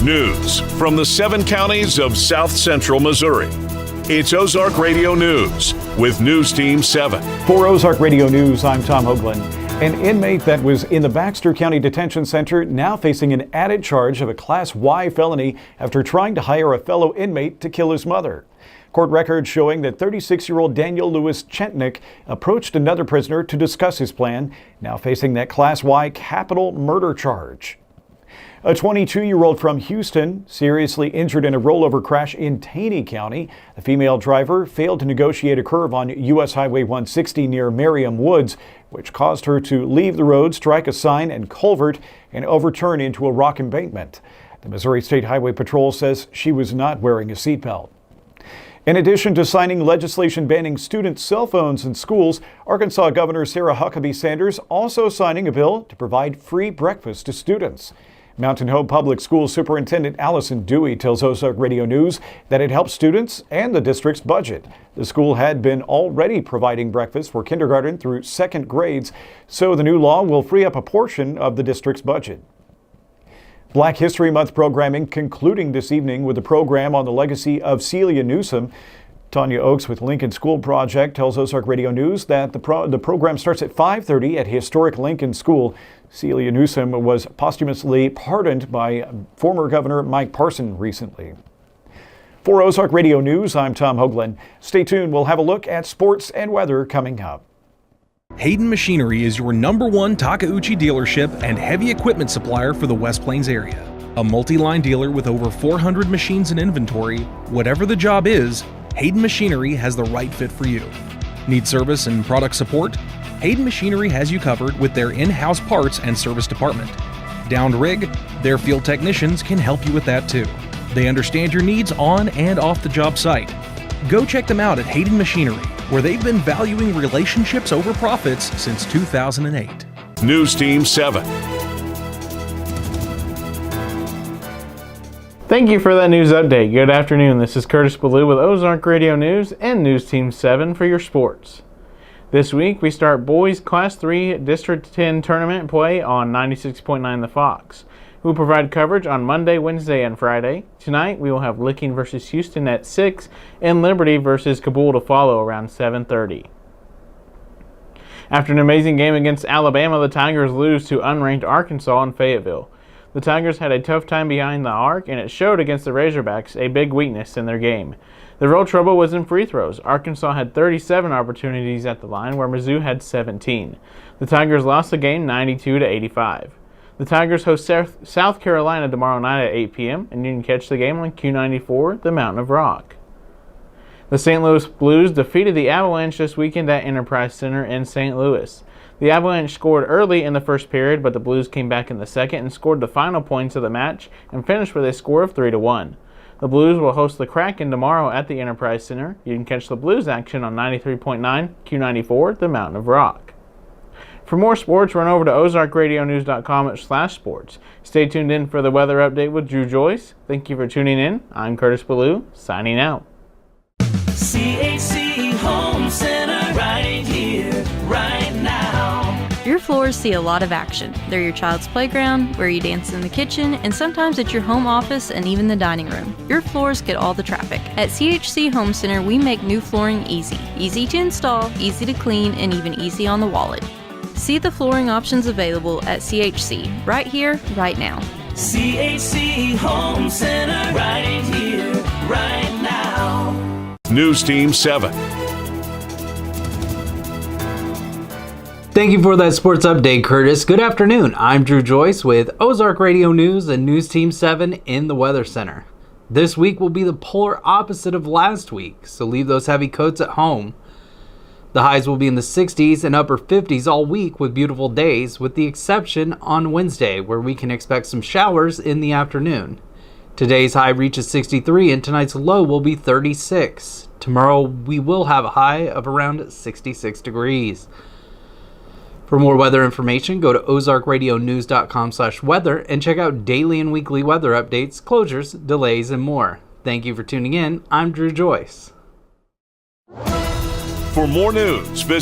News from the 7 counties of South Central Missouri. It's Ozark Radio News with News Team 7. For Ozark Radio News, I'm Tom Hoagland. An inmate that was in the Baxter County Detention Center now facing an added charge of a Class Y felony after trying to hire a fellow inmate to kill his mother. Court records showing that 36-year-old Daniel Lewis Chentnick approached another prisoner to discuss his plan, now facing that Class Y capital murder charge. A 22-year-old from Houston seriously injured in a rollover crash in Taney County. The female driver failed to negotiate a curve on U.S. Highway 160 near Merriam Woods, which caused her to leave the road, strike a sign and culvert, and overturn into a rock embankment. The Missouri State Highway Patrol says she was not wearing a seatbelt. In addition to signing legislation banning student cell phones in schools, Arkansas Governor Sarah Huckabee Sanders also signing a bill to provide free breakfast to students. Mountain Hope Public Schools Superintendent Allison Dewey tells Ozark Radio News that it helps students and the district's budget. The school had been already providing breakfast for kindergarten through 2nd grades, so the new law will free up a portion of the district's budget. Black History Month programming concluding this evening with a program on the legacy of Celia Newsom. Tanya Oaks with Lincoln School Project tells Ozark Radio News that the program starts at 5:30 at historic Lincoln School. Celia Newsom was posthumously pardoned by former Governor Mike Parson recently. For Ozark Radio News, I'm Tom Hoagland. Stay tuned. We'll have a look at sports and weather coming up. Hayden Machinery is your #1 Takeuchi dealership and heavy equipment supplier for the West Plains area. A multi-line dealer with over 400 machines in inventory. Whatever the job is, Hayden Machinery has the right fit for you. Need service and product support? Hayden Machinery has you covered with their in-house parts and service department. Downed rig? Their field technicians can help you with that too. They understand your needs on and off the job site. Go check them out at Hayden Machinery, where they've been valuing relationships over profits since 2008. News Team 7. Thank you for that news update. Good afternoon. This is Curtis Ballou with Ozark Radio News and News Team 7 for your sports. This week we start boys Class 3 District 10 tournament play on 96.9 The Fox. We'll provide coverage on Monday, Wednesday, and Friday. Tonight we will have Licking versus Houston at 6 and Liberty versus Kabul to follow around 7:30. After an amazing game against Alabama, the Tigers lose to unranked Arkansas in Fayetteville. The Tigers had a tough time behind the arc, and it showed against the Razorbacks, a big weakness in their game. The real trouble was in free throws. Arkansas had 37 opportunities at the line, where Mizzou had 17. The Tigers lost the game 92-85. The Tigers host South Carolina tomorrow night at 8 p.m., and you can catch the game on Q94, the Mountain of Rock. The St. Louis Blues defeated the Avalanche this weekend at Enterprise Center in St. Louis. The Avalanche scored early in the first period, but the Blues came back in the second and scored the final points of the match and finished with a score of 3-1. The Blues will host the Kraken tomorrow at the Enterprise Center. You can catch the Blues action on 93.9 Q94, the Mountain of Rock. For more sports, run over to ozarkradionews.com/sports. Stay tuned in for the weather update with Drew Joyce. Thank you for tuning in. I'm Curtis Ballou, signing out. CHC Home Center right here, right now. Your floors see a lot of action. They're your child's playground, where you dance in the kitchen, and sometimes it's your home office and even the dining room. Your floors get all the traffic. At CHC Home Center, we make new flooring easy. Easy to install, easy to clean, and even easy on the wallet. See the flooring options available at CHC, right here, right now. CHC Home Center right here, right now. News Team 7. Thank you for that sports update, Curtis. Good afternoon. I'm Drew Joyce with Ozark Radio News and News Team 7 in the Weather Center. This week will be the polar opposite of last week, so leave those heavy coats at home. The highs will be in the 60s and upper 50s all week with beautiful days, with the exception on Wednesday, where we can expect some showers in the afternoon. Today's high reaches 63 and tonight's low will be 36. Tomorrow we will have a high of around 66 degrees. For more weather information, go to ozarkradionews.com/weather and check out daily and weekly weather updates, closures, delays, and more. Thank you for tuning in. I'm Drew Joyce. For more news, visit